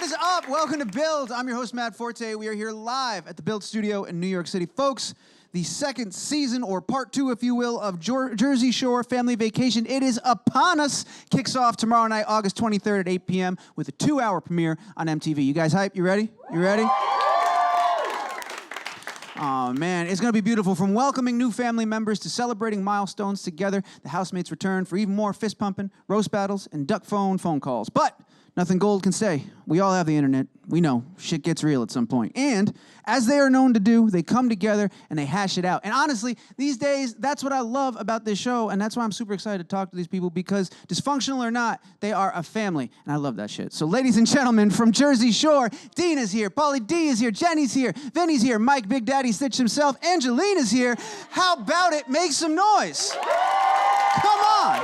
What is up? Welcome to Build. I'm your host, Matt Forte. We are here live at the Build Studio in New York City. Folks, the second season, or part two, if you will, of Jersey Shore Family Vacation. It is upon us. Kicks off tomorrow night, August 23rd at 8 p.m. with a 2-hour premiere on MTV. You guys hype? You ready? You ready? Oh, man, it's going to be beautiful. From welcoming new family members to celebrating milestones together, the housemates return for even more fist-pumping, roast battles, and duck phone calls. But nothing gold can stay. We all have the internet. We know shit gets real at some point. And as they are known to do, they come together and they hash it out. And honestly, these days, that's what I love about this show. And that's why I'm super excited to talk to these people, because dysfunctional or not, they are a family. And I love that shit. So ladies and gentlemen, from Jersey Shore, Dina's here, Pauly D is here, Jenny's here, Vinny's here, Mike Big Daddy Stitch himself, Angelina's here. How about it? Make some noise. Come on.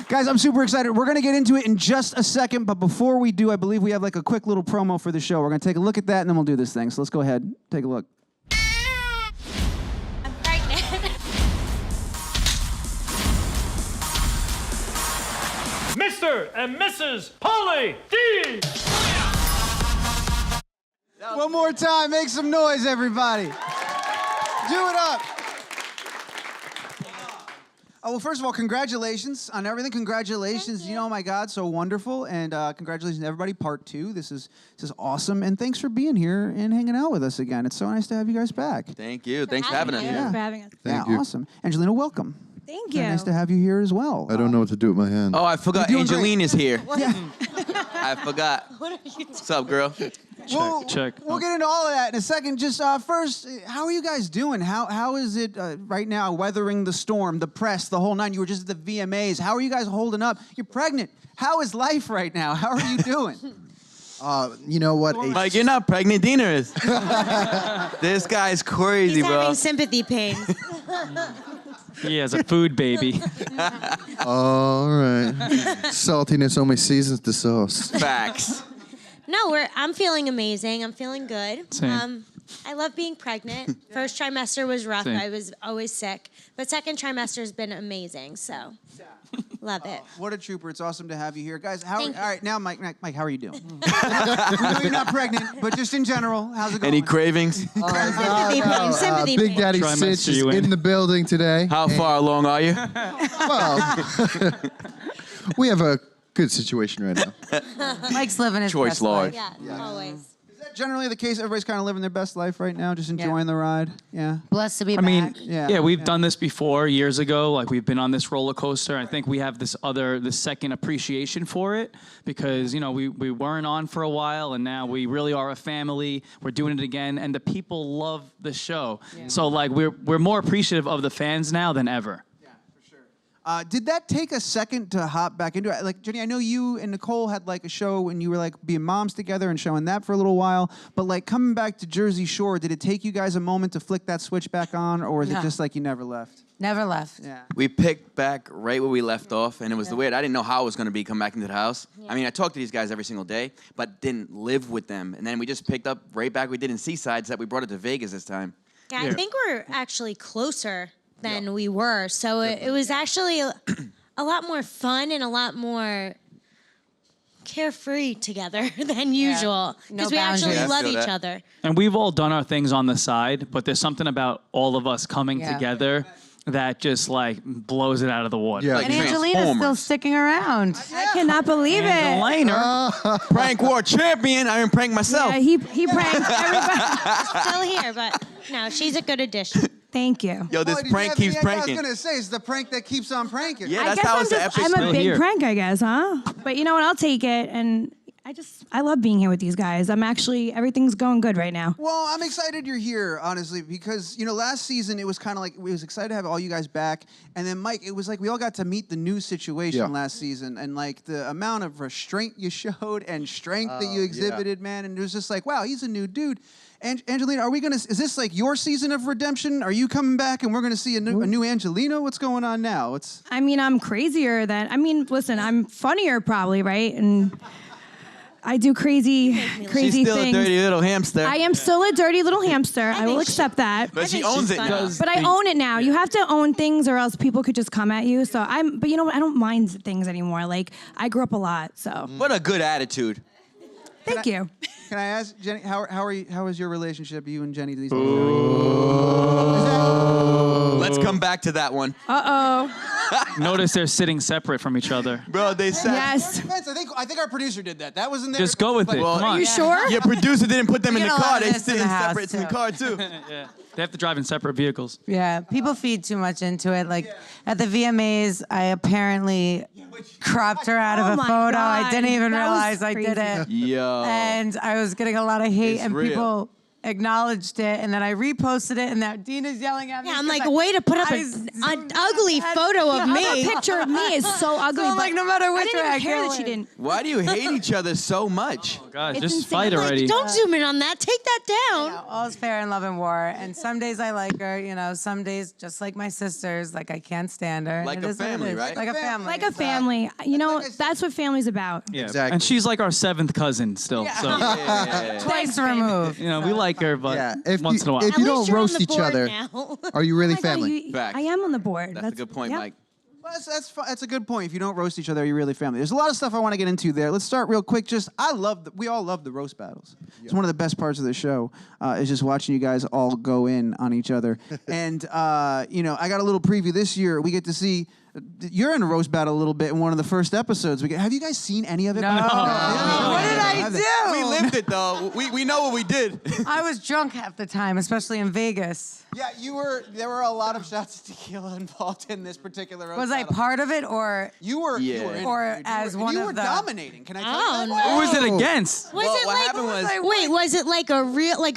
Guys, I'm super excited. We're going to get into it in just a second, but before we do, I believe we have like a quick little promo for the show. We're going to take a look at that, and then we'll do this thing. So let's go ahead, take a look. I'm pregnant. Mr. and Mrs. Pauly D. One more time, make some noise, everybody. Do it up. Oh, well, first of all, congratulations on everything. Congratulations. You know, oh my God, so wonderful. And congratulations to everybody. Part two. This is awesome. And thanks for being here and hanging out with us again. It's so nice to have you guys back. Thank you. Thanks for having us. Yeah. For having us. Thank you. Awesome. Angelina, welcome. Thank you. Nice to have you here as well. I don't know what to do with my hand. Oh, I forgot Angelina's here. Yeah. I forgot. What are you doing? What's up, girl? Check. We'll get into all of that in a second. Just first, how are you guys doing? How is it right now, weathering the storm, the press, the whole nine? You were just at the VMAs. How are you guys holding up? You're pregnant. How is life right now? How are you doing? You know what? Mike, you're not pregnant. Dina is. This guy's crazy, He's bro. having sympathy pains. He has a food baby. All right. Saltiness only seasons the sauce. Facts. No, I'm feeling amazing. I'm feeling good. Same. I love being pregnant. First trimester was rough. Same. I was always sick. But second trimester has been amazing, so love it. What a trooper. It's awesome to have you here. Guys, all Thank you. right, now, Mike, how are you doing? We know you're not pregnant, but just in general, how's it going? Any cravings? Sympathy pains. Sympathy Big pains. Daddy Trimester Stitch is you in. in the building today. How far along are you? Well, we have a good situation right now. Mike's living his Choice best Lord. life. Yeah, always. Is that generally the case? Everybody's kind of living their best life right now, just enjoying the ride? Yeah. Blessed to be I back. mean, Yeah. we've done this before years ago. Like, we've been on this roller coaster. I think we have this second appreciation for it because, you know, we weren't on for a while, and now we really are a family. We're doing it again, and the people love the show. So, like, we're more appreciative of the fans now than ever. Did that take a second to hop back into it? Like, Jenny, I know you and Nicole had like a show when you were like being moms together and showing that for a little while. But like coming back to Jersey Shore, did it take you guys a moment to flick that switch back on, or was it No. just like you never left? Never left. Yeah. We picked back right where we left off, and it was weird. I didn't know how it was going to be come back into the house. I mean, I talked to these guys every single day, but didn't live with them. And then we just picked up right back we did in Seaside, except we brought it to Vegas this time. Yeah, I think we're actually closer than we were. So it was actually a lot more fun and a lot more carefree together than usual. No Because we actually boundaries. love I feel each that. other. And we've all done our things on the side, but there's something about all of us coming Yeah. together that just like blows it out of the water. Yeah. Like And Angelina's still Transformers. sticking around. I cannot believe it. Angelina. Prank war champion. I didn't prank myself. Yeah, he pranked everybody. Still here, but no, she's a good addition. Thank you. Yo, this Boy, did you prank have keeps any idea? pranking. I was going to say, it's the prank that keeps on pranking. Yeah, I that's guess how I'm it's the just, epic. I'm a Still big here. prank, I guess, huh? But you know what? I'll take it. And I love being here with these guys. Everything's going good right now. Well, I'm excited you're here, honestly, because, you know, last season it was kind of like, we was excited to have all you guys back. And then, Mike, it was like we all got to meet the new situation last season. And, like, the amount of restraint you showed and strength that you exhibited, man. And it was just like, wow, he's a new dude. And Angelina, is this like your season of redemption? Are you coming back and we're going to see a new Angelina? What's going on now? I'm crazier than, listen, I'm funnier probably, right? And I do crazy She's things. still a dirty little hamster. I am still a dirty little hamster. I will think she- accept that. but she think owns she's it funny. now. But I own it now. You have to own things, or else people could just come at you. But you know what? I don't mind things anymore. Like I grew up a lot, so What a good attitude. thank you. Can I ask Jenny, how are you? How is your relationship, you and Jenny, these days? Let's come back to that one. Notice they're sitting separate from each other. Bro, they said. Yes. I think our producer did that. That wasn't there. Just go with it. Well, Come on. You sure? Your producer didn't put them in We the get a lot car. of They this sit in in the house, separate in the too. car, too. Yeah. They have to drive in separate vehicles. Yeah, people feed too much into it. Like at the VMAs, I apparently cropped her out Oh of a my photo. God. I didn't even That was realize I did crazy. it. Yo. And I was getting a lot of hate, It's and real. people acknowledged it, and then I reposted it, and now Dina's yelling at me. Yeah, I'm 'cause like, I- way to put up I an zoomed ugly out. photo of The me. picture of me is so ugly. So I'm but like, no matter I which didn't way I even care go that she in. didn't. Why do you hate each other so much? God, It's just insane. fight Like, already. Don't zoom in on that. Take that down. All's fair in love and war, and some days I like her, some days just like my sisters, like I can't stand her. Like It a is what it family, is. right? Like a family. Like a family. You know, that's what family's about. Yeah. Exactly. And she's like our 7th cousin still. So, Yeah. Twice removed. we like her, but Yeah, once in a while. if you At don't least you're on roast the each board other, now. are you really Oh my God, family? Facts. I am on the board. That's a good point, yeah. Mike. Well, that's a good point. If you don't roast each other, you're really family. There's a lot of stuff I want to get into there. Let's start real quick. We all love the roast battles. It's one of the best parts of the show. Is just watching you guys all go in on each other. And I got a little preview this year. We get to see. You're in a roast battle a little bit in one of the first episodes. Have you guys seen any of it? No. What did I do? We lived it, though. We know what we did. I was drunk half the time, especially in Vegas. Yeah, you were. There were a lot of shots of tequila involved in this particular roast Was I battle. part of it, or You were. Yeah. You were in Or it, dude. as you one you of were the- dominating. Can I tell Oh, you that? no. Who was it against? Was Well, it what like? happened was- Wait, was it like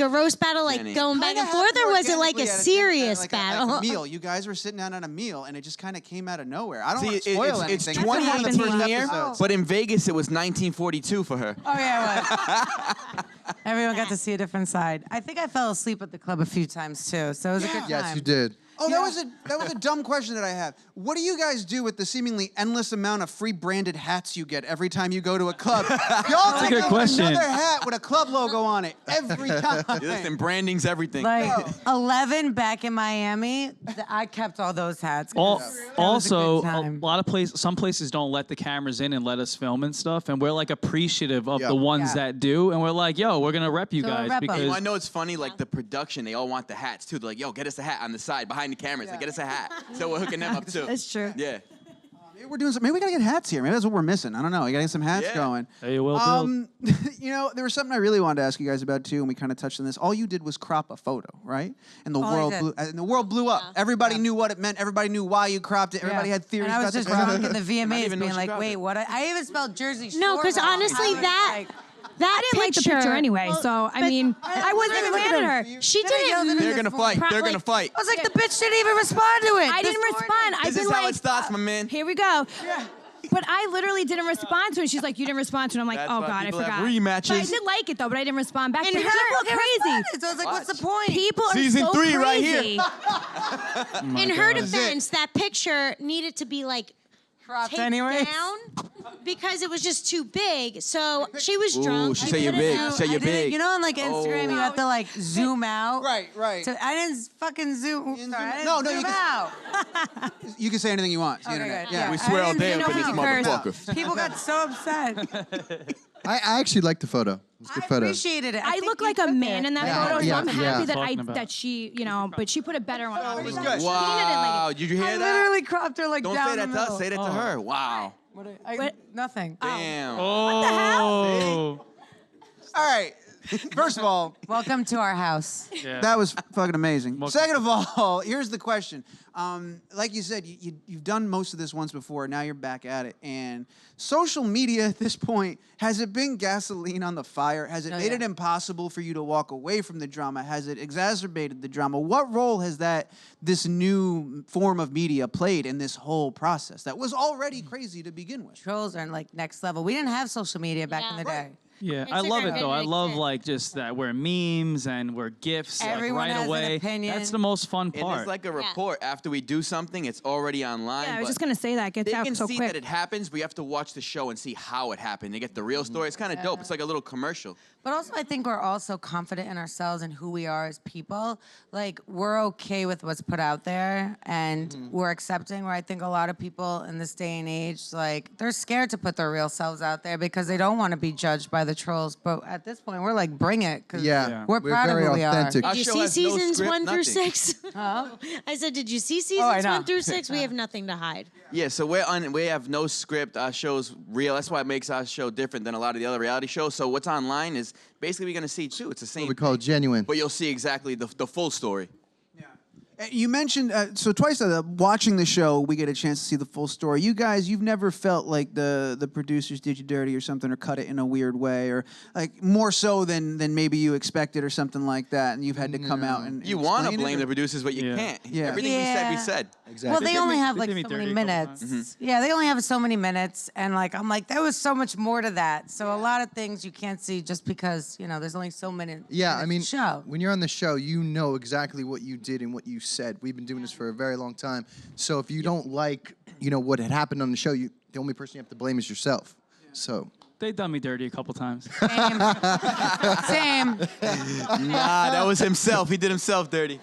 a roast battle, like Jenny. going back Kinda and forth, or was it like organically a at serious like battle? Like a meal. You guys were sitting down at a meal, and it just kind of came out of nowhere. I don't See, want to spoil it's anything. That's what happened in the 2018 first here, episodes. but in Vegas it was 1942 for her. Oh yeah, it was. Everyone got to see a different side. I think I fell asleep at the club a few times too, so it was a good time. Yes, you did. Oh, that was a dumb question that I have. What do you guys do with the seemingly endless amount of free branded hats you get every time you go to a club? Y'all take good out question. another hat with a club logo on it every time. Listen, branding's everything. Like 11 back in Miami, I kept all those hats. 'cause that was a Also, good a time. lot of some places don't let the cameras in and let us film and stuff, and we're like appreciative of Yeah. the ones Yeah. that do, and we're like, yo, we're gonna rep you So we'll guys rep 'em. because You know, I know it's funny, like the production, they all want the hats too. They're like, yo, get us a hat on the side behind the cameras. Like, get us a hat. So we're hooking them up too. That's true. Yeah. Maybe we're doing maybe we gotta get hats here. Maybe that's what we're missing. I don't know. We gotta get some hats Yeah. going. Hey, you will build. There was something I really wanted to ask you guys about too, and we kind of touched on this. All you did was crop a photo, right? And the All I world did. blew up. Everybody knew what it meant. Everybody knew why you cropped it. Everybody had theories And I was about just the crop. drunk in the VMAs even know being she like, grabbed wait, it. what? I even spelled Jersey Shore. No, because wrong. honestly, I was that I didn't like the picture anyway, so I mean, I wasn't even mad at her. She Then I yelled at didn't. her They're gonna this fight. morning. They're gonna fight. I was like, the bitch didn't even respond to it. I this didn't morning. respond. I've This been is how like, it starts, my man. here we go. But I literally didn't respond to it. She's like, you didn't respond to it. I'm like, That's oh why God, I people have forgot. rematches. But I did like it though, but I didn't respond back. And But her people are crazy. So I was like, what's the Watch. point? People are Season so 3 crazy. right here. In her defense, that picture needed to be like Cropped taped anyways. down because it was just too big. So she was drunk. Ooh, she said you're put it big. out. She said I you're didn't- big. You know, on like Instagram, you have to like zoom out. Right. So I didn't fucking zoom. didn't Sorry, zoom- I didn't No, no, zoom you can- out. You can say anything you want. It's the Okay, internet. good. Yeah. We swear I all didn't day even up in know this how to motherfucker. curse. People got so upset. I actually liked the photo. It was a good I photo. appreciated it. I think look you like a took man it. in that Yeah, photo, so yeah, I'm yeah. happy Talking about. that she, but she put a better one on. It was Dina good. didn't Wow. like it. Did you I hear that? literally cropped her like Don't down say that the to us. middle. Say that to her. Wow. Nothing. Damn. Oh. All right. First of all, Welcome to our house. Yeah. that was fucking amazing. Well- Second of all, here's the question. Like you said, you've done most of this once before. Now you're back at it. And social media at this point, has it been gasoline on the fire? Has it made it impossible for you to walk away from the drama? Has it exacerbated the drama? What role has this new form of media played in this whole process that was already crazy to begin with? Trolls are like next level. We didn't have social media back in the day. Yeah, I love it Instagram though. I didn't love exist. like just that we're memes and we're gifs Everyone like has right an away. opinion. That's the most fun And part. it's like a report. After we do something, it's already online. Yeah, I was but just gonna say that. It gets They out can so see quick. that it happens, but you have to watch the show and see how it happened. They get the real story. It's kind of dope. It's like a little commercial. But also, I think we're also confident in ourselves and who we are as people. Like, we're okay with what's put out there, and we're accepting. Where I think a lot of people in this day and age, like, they're scared to put their real selves out there because they don't want to be judged by the trolls. But at this point, we're like, bring it, because Yeah, we're proud of very who we are. authentic. Our Did you show see has no seasons script, 1 through nothing. 6? I said, did you see I seasons know. 1 through 6? We have nothing to hide. Yeah, so we have no script. Our show's real. That's why it makes our show different than a lot of the other reality shows. So what's online is basically we're gonna see too. It's the same. What we call genuine. But you'll see exactly the full story. You mentioned so twice watching the show, we get a chance to see the full story. You guys, you've never felt like the producers did you dirty or something, or cut it in a weird way, or like more so than maybe you expected or something like that, and you've had to come out and You want to explain it, blame or- the producers, but you Yeah. can't. Yeah. Everything we said. Exactly. Well, they only have they like did me so dirty many a couple minutes. times. Yeah, they only have so many minutes, and like I'm like, there was so much more to that. So a lot of things you can't see just because there's only so many. Yeah, I mean, minutes to show. when you're on the show, you know exactly what you did and what you said. We've been doing this for a very long time. So if you don't like, what had happened on the show, the only person you have to blame is yourself. So They done me dirty a couple times. Same. Same. Nah, that was himself. He did himself dirty.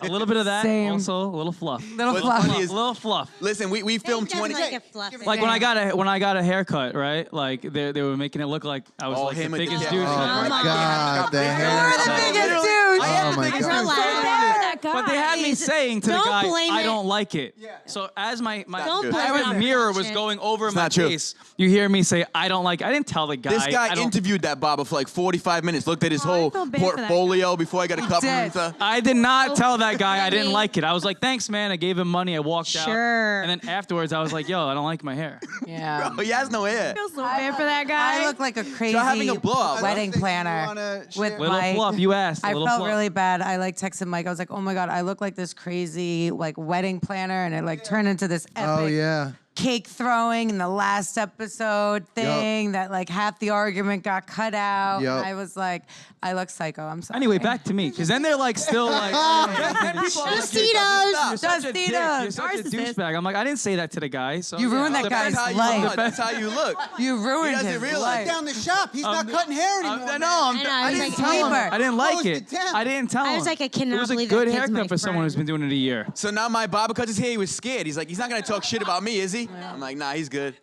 A little bit of that, Same. also a little fluff. Little What's fluff. funny is- A little fluff. Listen, we filmed He doesn't 20. like it fluffy. Like when I got a haircut, right? Like they were making it look like I was Oh, like the him with the biggest cat. douche. oh my Come on. God, the You're hair. the biggest douche. Oh my God. Relax. But they had me saying to the Don't guy, blame I it. don't like it. So as my Don't good. blame as it. the mirror was going over my not true. face, you hear me say, I don't like it. I didn't tell the guy. This guy I don't- interviewed that barber for like 45 minutes. Looked at his Oh, I whole feel bad for that portfolio before I got a cut from him. did. So- I did not tell that guy I didn't Really? like it. I was like, thanks, man. I gave him money. I walked out. Sure. And then afterwards, I was like, yo, I don't like my hair. Yeah. Bro, he has no hair. I feel so bad for that guy. I look like a crazy Try having a blowout. wedding Something you planner wanna with share? Little my. fluff. You asked. A I little felt fluff. really bad. I like texted Mike. I was like, "Oh my god, I look like this crazy like wedding planner," and it like turned into this epic Oh, yeah. cake throwing in the last episode thing that like half the argument got cut out. Yup. And I was like, I look psycho. I'm sorry. Anyway, back to me, because then they're like still like, Tostitos. you're such a dick. You're Tostitos. such a Narcissist. douchebag. I'm like, I didn't say that to the guy. So You ruined yeah, that That's guy's how you life. look. That's how you look. You ruined doesn't his realize life. Down the shop. He's not cutting hair anymore. I know. I know, I I was didn't like, tell him. Sleeper. I didn't like Close it. to 10. I didn't tell him. I was like, I It cannot was a believe that good kid's haircut my for someone who's been friend. doing it a year. So now my barber cuts his hair. He was scared. He's like, he's not gonna talk shit about me, is he? I'm like, nah, he's good.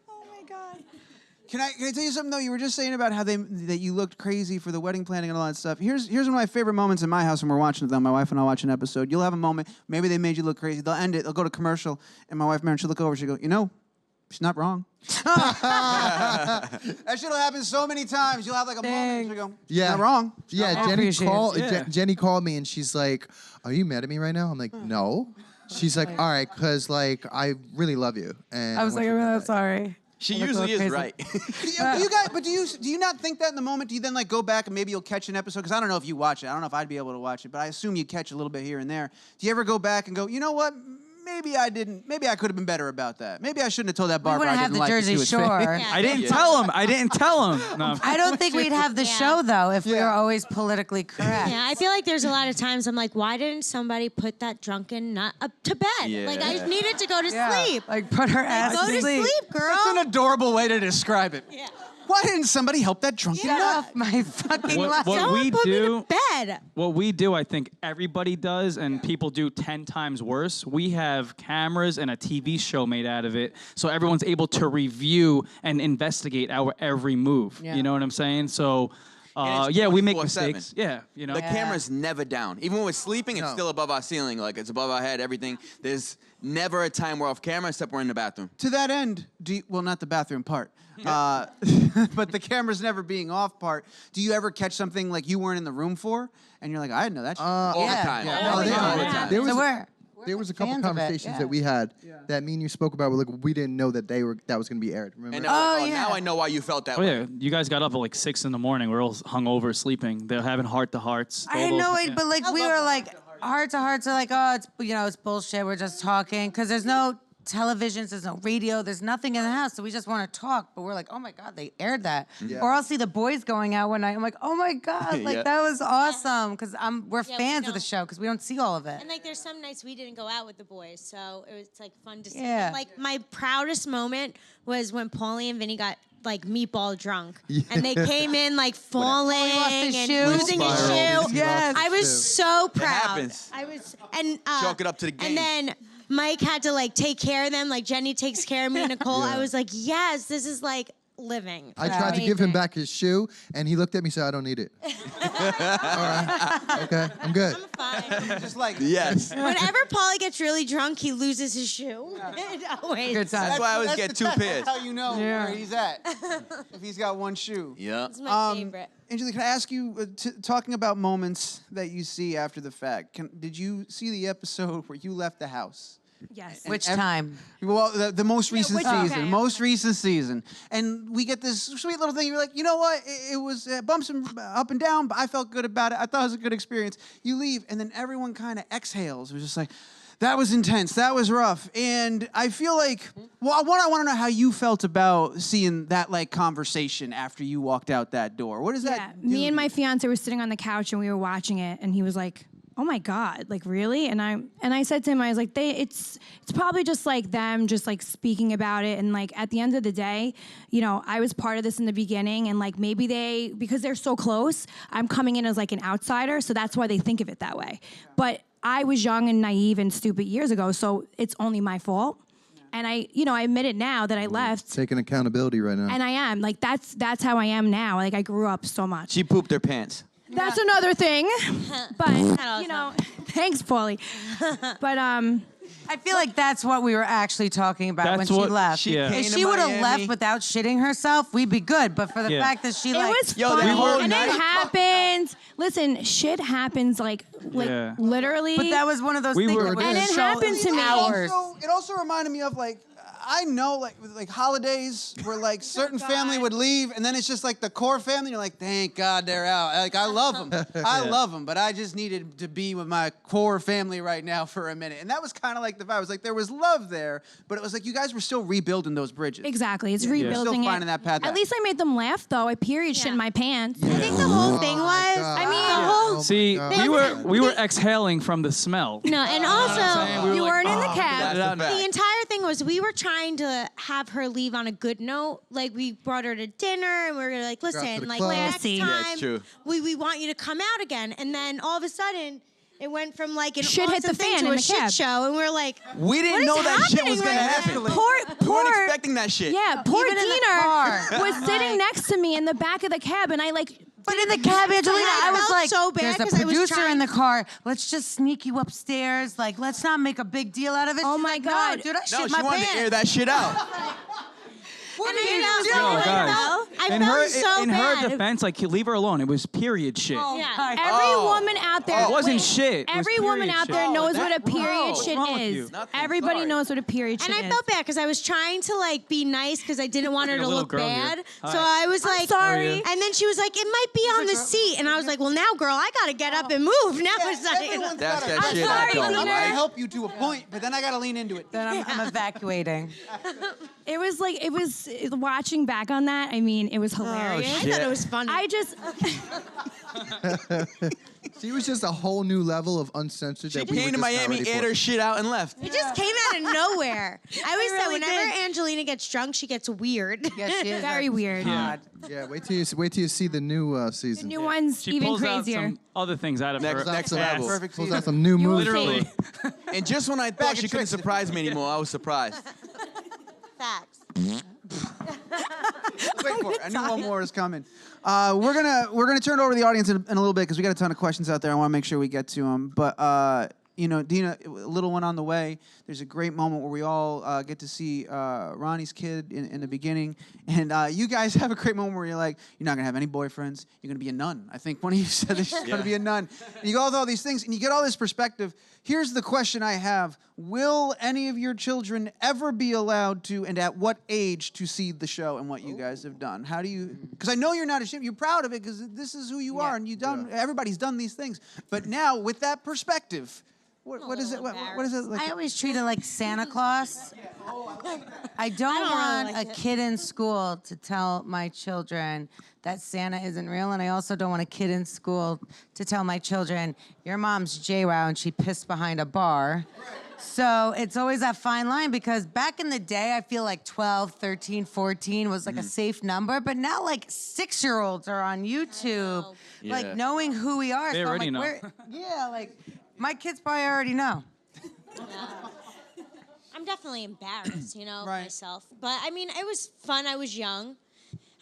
Can I tell you something though? You were just saying about how that you looked crazy for the wedding planning and all that stuff. Here's one of my favorite moments in my house when we're watching them. My wife and I watch an episode. You'll have a moment. Maybe they made you look crazy. They'll end it. They'll go to commercial, and my wife Mary, she'll look over. She'll go, she's not wrong. That shit'll happen so many times. You'll have like a moment. And she'll go, she's Yeah. not wrong. Yeah, I appreciate it. Jenny called me and she's like, "Are you mad at me right now?" I'm like, "No." She's like, "All right, cause like I really love you." And I was like, want you to know I'm that." sorry. She I look a usually little is crazy. right. Do you guys? But do you not think that in the moment? Do you then like go back and maybe you'll catch an episode? Because I don't know if you watch it. I don't know if I'd be able to watch it, but I assume you catch a little bit here and there. Do you ever go back and go, you know what? Maybe I didn't. Maybe I could have been better about that. Maybe I shouldn't have told that We barber wouldn't I have didn't the like Jersey to his face. Shore. Yeah. I didn't tell him. I didn't tell him. No. I don't think we'd have the Yeah. show though if we Yeah. were always politically correct. Yeah, I feel like there's a lot of times I'm like, why didn't somebody put that drunken nut up to bed? Yeah. Like I needed to go to sleep. Like put her ass Go to sleep, girl. That's an adorable way to describe it. Yeah. Why didn't somebody help that drunken Get nut? off my fucking What- life. what Someone we put me do- to bed. What we do, I think everybody does, and people do 10 times worse. We have cameras and a TV show made out of it, so everyone's able to review and investigate our every move. Yeah. You know what I'm saying? So, And it's yeah, we make 24/7. mistakes. Yeah, you know. The camera's never down. Even when we're sleeping, it's No. still above our ceiling. Like it's above our head, everything. There's never a time we're off camera except we're in the bathroom. To that end, well, not the bathroom part, but the cameras never being off part. Do you ever catch something like you weren't in the room for, and you're like, I didn't know that. All Yeah. the time. Yeah. All the there- time. Yeah. There was So a- we're There was a couple fans of it, conversations yeah. that we had that me and you spoke about. Like we didn't know that that was going to be aired. Remember? And then we're like, Oh, yeah. now I know why you felt that Oh way. yeah, you guys got up at like 6 in the morning. We're all hungover, sleeping. They're having heart to hearts. I know it, but like we were like heart to hearts are like, oh, it's it's bullshit. We're just talking because there's no televisions, there's no radio, there's nothing in the house, so we just want to talk. But we're like, oh my God, they aired that. Yeah. Or I'll see the boys going out one night. I'm like, oh my God, like Yeah. that was awesome because we're Yeah, we fans of the don't. show because we don't see all of it. And like, there's some nights we didn't go out with the boys, so it was like fun to see. Yeah. them. Like my proudest moment was when Paulie and Vinny got like meatball drunk, and they came in like falling lost his and shoe. losing his Spiraled. shoe. Yes. I was so proud. happens. I was and Chalk it up to the game. And then Mike had to like take care of them. Like Jenny takes care of me and Nicole. Yeah. I was like, yes, this is like living. I tried to give him Amazing. back his shoe, and he looked at me and said, I don't need it. All right. Okay, I'm good. I'm fine. Just like Yes. Whenever Paulie gets really drunk, he loses his shoe. Always. Good time. That's why I always get two pairs. That's how you know Yeah. where he's at. If he's got one shoe. Yeah. It's my favorite. Angela, can I ask you, talking about moments that you see after the fact, did you see the episode where you left the house? Yes. Which time? Well, the most recent which- season. okay. Most recent season. And we get this sweet little thing. You're like, you know what? It was bumps and up and down, but I felt good about it. I thought it was a good experience. You leave, and then everyone kind of exhales. It was just like, that was intense. That was rough. And I feel like, well, I want to know how you felt about seeing that like conversation after you walked out that door. What does Yeah, that do? me and my fiance were sitting on the couch and we were watching it, and he was like, "Oh my God, like really?" And I said to him, I was like, it's probably just like them, just like speaking about it, and like at the end of the day, you know, I was part of this in the beginning, and like maybe because they're so close, I'm coming in as like an outsider, so that's why they think of it that way. But I was young and naive and stupid years ago, so it's only my fault. And I admit it now that I left. Taking accountability right now. And I am like that's how I am now. Like I grew up so much. She pooped her pants. That's another thing. But you know, thanks, Paulie. But I feel like that's what we were actually talking about when That's she what- left. yeah. If came to she would have Miami. left without shitting herself, we'd be good. But for the Yeah. fact that she it like was Yo, funny, that whole and night- it happens. Listen, shit happens like Yeah. literally. But that was one of those We things were- that was And it show- happened to me. hours. It also reminded me of like, I know like holidays where like certain family would leave, and then it's just like the core family. You're like, thank God they're out. Like I love them, I love them, but I just needed to be with my core family right now for a minute. And that was kind of like the vibe. It was like there was love there, but it was like you guys were still rebuilding those bridges. exactly. It's You're rebuilding still it. finding that path At back. least I made them laugh, though. I period shit in my pants. I think the whole thing was. God. I mean, Yeah. the whole. Oh my See, God. we were exhaling from the smell. No, and saying? also, We You were weren't in the That's cab. a fact. the entire thing was we were trying to have her leave on a good note. Like we brought her to dinner, and we were like, to listen, the like club. next Classy. time, Yeah, it's true. we want you to come out again. And then all of a sudden, it went from like an Shit hit awesome the thing fan to in a the shit cab. show, and we're like, We didn't what is know that shit was happening gonna right happen. now? We weren't expecting that shit. Yeah, poor Even in the Diener car. was sitting next to me in the back of the cab, and I like. But in the cab, Angelina, I I was felt like, so bad there's a 'cause I was producer trying- in the car. Let's just sneak you upstairs. Like, let's not make a big deal out of it. Oh She's my like, God. No, dude, I No, shit she my wanted pants. to air that shit out. What And are I you felt- doing? No, guys. I In felt her, so in bad. her defense, like leave her alone. It was period shit. Oh, Yeah. my Every woman out there. It wasn't shit. It was Every woman period out shit. there knows what a that- period What's shit wrong with is. you? Nothing, Everybody sorry. knows what a period shit And I is. felt bad because I was trying to like be nice because I didn't want her A to little look girl here. bad. Hi. So I was like, sorry. And then she was like, it might be on the seat. And I was like, well, now, girl, I got to get up and move. Now it's like, Everyone's That's gotta- that I'm shit sorry, I don't Diener. I'm gonna like. help you to a point, but then I gotta lean into it. Then I'm evacuating. It was like watching back on that. I mean, it was hilarious. I thought it was funny. I just She was just a whole new level of uncensored. She that we were came to just not Miami, ready aired for. her shit out, and left. it just came out of nowhere. I always said really whenever did. Angelina gets drunk, she gets weird. Yeah, she is very weird. Yeah. Yeah, wait till you see the new season. New one's She even pulls crazier. out some other things out of Next- her next ass. level. Perfect Pulls season. out some new You will moves. see. Literally. And just when I Bag thought of she couldn't tricks. surprise me anymore, I was surprised. Facts. Wait for it. I knew one more is coming. We're gonna turn it over to the audience in a little bit because we got a ton of questions out there. I want to make sure we get to them. But Dina, a little one on the way. There's a great moment where we all get to see Ronnie's kid in the beginning, and you guys have a great moment where you're like, you're not gonna have any boyfriends. You're gonna be a nun. I think one of you said that she's gonna be a nun. And you go with all these things, and you get all this perspective. Here's the question I have: will any of your children ever be allowed to, and at what age, to see the show and what you guys have done? How do you? Because I know you're not ashamed. You're proud of it because this is who you are, and you done. Everybody's done these things. But now, with that perspective, What is it? What is it like? I always treat it like Santa Claus. I don't really want like a it. kid in school to tell my children that Santa isn't real, and I also don't want a kid in school to tell my children, your mom's JWoww and she pissed behind a bar. So it's always that fine line because back in the day, I feel like 12, 13, 14 was like a safe number, but now like 6-year-olds are on YouTube, Yeah. like knowing who we are. They so already I'm know. like, yeah, like my kids probably already know. I'm definitely embarrassed, of Right. myself. But I mean, it was fun. I was young.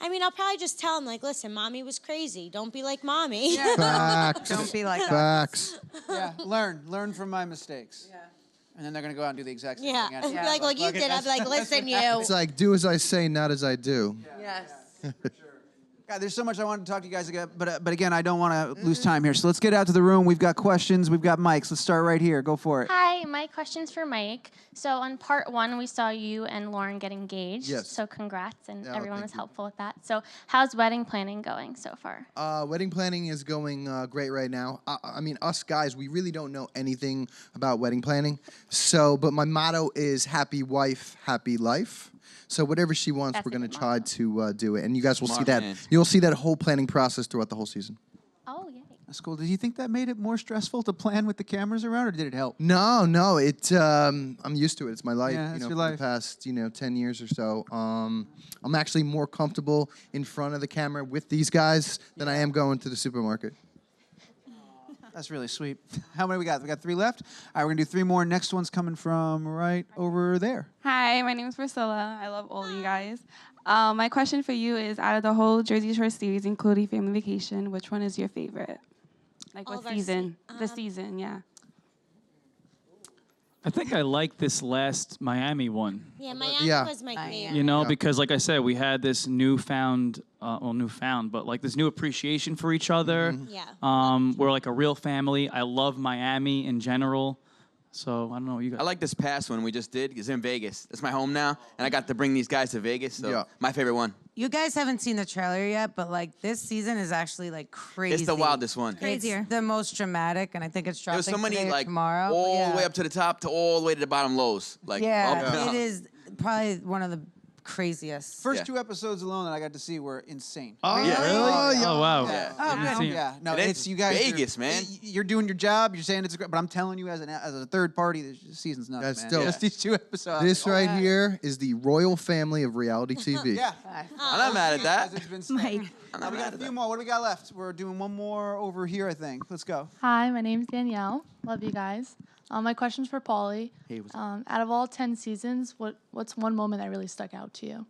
I mean, I'll probably just tell him, like, listen, mommy was crazy. Don't be like mommy. Facts. Don't be like that. Facts. Yeah, learn from my mistakes. Yeah. And then they're gonna go out and do the exact same Yeah. thing. after. Like, well, you did. I'd be like, listen, you. It's like, do as I say, not as I do. Yes. God, there's so much I wanted to talk to you guys about, but again, I don't want to lose time here. So let's get out to the room. We've got questions. We've got mics. Let's start right here. Go for it. Hi, my question's for Mike. So on part 1, we saw you and Lauren get engaged. Yes. So congrats, and Yeah, everyone thank was you. helpful with that. So how's wedding planning going so far? Wedding planning is going great right now. I mean, us guys, we really don't know anything about wedding planning. So, but my motto is happy wife, happy life. So whatever she wants, That's we're a going to good try to do it. And you guys will see Smart that. man. You'll see that whole planning process throughout the whole season. Oh, yay. That's cool. Did you think that made it more stressful to plan with the cameras around, or did it help? No, I'm used to it. It's my life. Yeah, it's your for life. the past 10 years or so. I'm actually more comfortable in front of the camera with these guys than I am going to the supermarket. That's really sweet. How many we got? We got 3 left. All right, we're gonna do 3 more. Next one's coming from right over there. Hi, my name is Priscilla. I love all you guys. My question for you is, out of the whole Jersey Shore series, including Family Vacation, which one is your favorite? Like All what of our season? The season, yeah. I think I like this last Miami one. Yeah, Miami Yeah. was my Miami. favorite. You know, Yeah. because like I said, we had this newfound, but like this new appreciation for each other. Yeah. We're like a real family. I love Miami in general. So I don't know what you guys. I like this past one we just did. It's in Vegas. It's my home now, and I got to bring these guys to Vegas. So Yeah. my favorite one. You guys haven't seen the trailer yet, but like this season is actually like crazy. It's the wildest one. Crazier. It's the most dramatic, and I think it's There dropping was so many today or like tomorrow. all yeah. the way up to the top to all the way to the bottom lows. Like Yeah, up and it up. is probably one of the craziest. First Yeah. 2 episodes alone that I got to see were insane. Oh, Yeah. yeah. Oh wow. Yeah. Oh, Didn't good. see it. Yeah, no, And it's you guys. Vegas, man. You're doing your job. You're saying it's great, but I'm telling you, as a third party, this season's nuts, That's man. dope. Just these 2 episodes. This right here is the royal family of reality TV. Yeah. I'm not mad at that. It's been Mike. Now we got a few more. What do we got left? We're doing one more over here, I think. Let's go. Hi, my name's Danielle. Love you guys. My question's for Paulie. Hey, what's Out of all 10 seasons, what's one moment that really stuck out to you?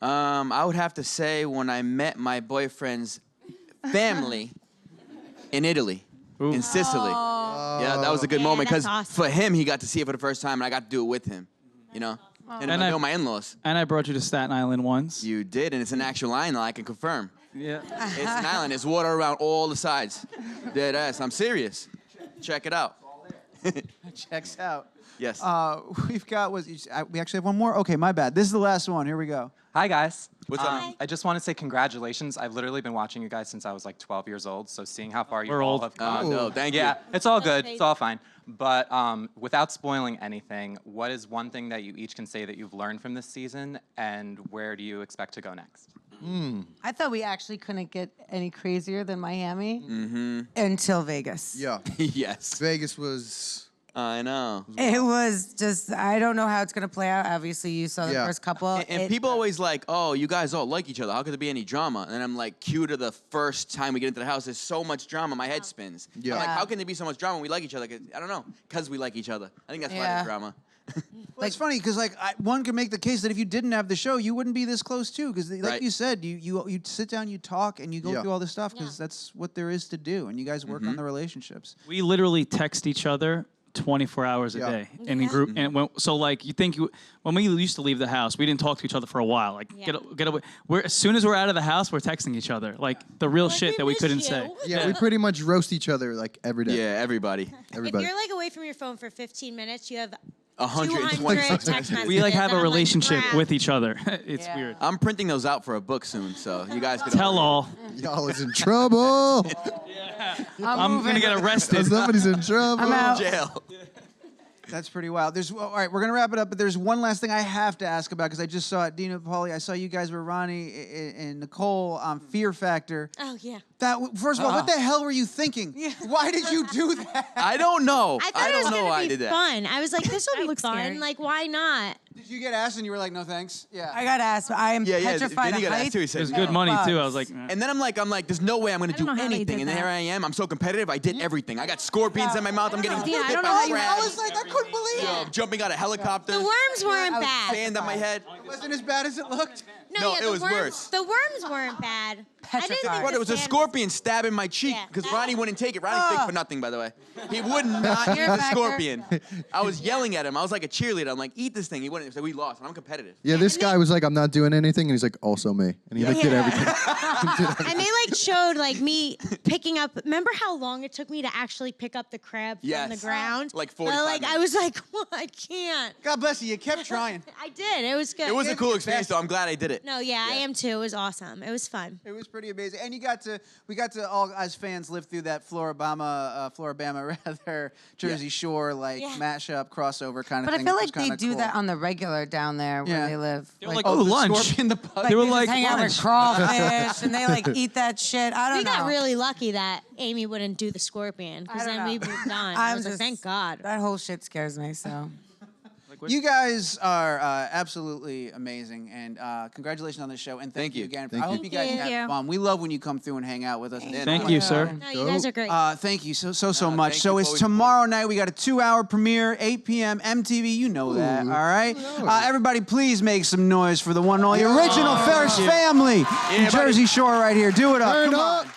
I would have to say when I met my boyfriend's family in Italy, in Sicily. Yeah, that was a good Yeah, moment that's because awesome. for him, he got to see it for the first time, and I got to do it with him. You know, and And I I- know my in-laws. And I brought you to Staten Island once. You did, and it's an actual island. I can confirm. Yeah. It's an island. There's water around all the sides. Dead ass. I'm serious. Check it out. Checks out. Yes. We've got, we actually have one more? Okay, my bad. This is the last one. Here we go. Hi, guys. What's up? Hi. I just want to say congratulations. I've literally been watching you guys since I was like 12 years old, so seeing how far you We're all old. have come. no, thank you. Yeah, it's all good. crazy. It's all fine. But without spoiling anything, what is one thing that you each can say that you've learned from this season, and where do you expect to go next? I thought we actually couldn't get any crazier than Miami until Vegas. Yeah. Yes. Vegas was. I know. It was just, I don't know how it's going to play out. Obviously, you saw the Yeah. first couple. And It- people always like, oh, you guys all like each other. How could there be any drama? And I'm like, cue to the first time we get into the house. There's so much drama. My head spins. Yeah. I'm like, Yeah. how can there be so much drama when we like each other? 'Cause- I don't know. Because we like each other. I think that's why Yeah. there's drama. Well, it's funny because one could make the case that if you didn't have the show, you wouldn't be this close too. Because like Right. you said, you sit down, you talk, and you go Yeah. through all this stuff because that's what there is to do, and you guys work on the relationships. We literally text each other 24 hours a Yeah. day in a group. And so like when we used to leave the house, we didn't talk to each other for a while. Like get away. As soon as we're out of the house, we're texting each other like the real Like, shit we that we miss couldn't you. say. Yeah, we pretty much roast each other like every day. Yeah, everybody. Everybody. If you're like away from your phone for 15 minutes, you have 126 text messages. We like have and a I'm relationship crap. with each other. It's Yeah. weird. I'm printing those out for a book soon, so you guys can Tell all. Y'all is in trouble. I'm gonna get arrested. Somebody's in trouble. I'm out. jail. That's pretty wild. All right, we're gonna wrap it up, but there's one last thing I have to ask about because I just saw it. Dina, Paulie, I saw you guys with Ronnie and Nicole on Fear Factor. Oh yeah. First of all, what the hell were you thinking? Why did you do that? I don't know. I thought it was don't know gonna why I be did that. fun. I was like, this will be looks fun. scary. Like, why not? Did you get asked and you were like, no thanks? Yeah. I got asked. I am Yeah, petrified Vinny of got asked heights. too. He said There's no. good money too. I was Bugs. like, And then I'm like, there's no way I'm gonna don't do know how they anything. did And that. here I am. I'm so competitive. I did everything. I got scorpions in my mouth. I'm getting Yeah, I hit don't by know how you- crabs. I was like, I couldn't believe it. Yo, jumping out of helicopters. The worms weren't bad. Sand on my head. It wasn't as bad as it looked. No, yeah, it the was worms, worse. The worms weren't bad. I didn't think Petrified. Bro, there was a sand scorpion stabbing my cheek Yeah. because Ronnie wouldn't take it. Ronnie's thick for nothing, by the way. He would not eat Fear the factor. scorpion. I was yelling at him. I was like a cheerleader. I'm like, eat this thing. He wouldn't. So we lost. And I'm competitive. Yeah, this guy was like, I'm not doing anything, and he's like, also me, and he like did everything. And they like showed like me picking up. Remember how long it took me to actually pick up the crab from the Yes. ground? Like 45 Like I was like, well, I can't. God bless you. You kept trying. I did. It was good. It was a cool experience, though. I'm glad I did it. No, yeah, I am too. It was awesome. It was fun. It was pretty amazing, and we got to all as fans live through that Floribama rather Jersey Shore like Yeah. mashup crossover kind of But I thing. feel which like was they kinda do cool. that on the regular down there where Yeah. they live. they were like, Oh, oh, the lunch. scorpion, the bug. They were just like, hang out with lunch. crawfish and they like eat that shit. I don't We know. got really lucky that Amy wouldn't do the scorpion because I don't then know. we moved on. I I'm was like, just- thank God. That whole shit scares me. So You guys are absolutely amazing, and congratulations on the show. And thank you again. Thank I hope you. you guys Thank have you. fun. We love when you come through and hang out with us. Thank you, sir. No, you guys are great. Thank you so much. thank So you it's for always tomorrow night. We got a 2-hour premiere, 8 p.m. MTV. You know that, all right? Everybody, please make some noise for the one and only original Ferris family in buddy. Jersey Shore right here. Do it up. Turn Come on. up.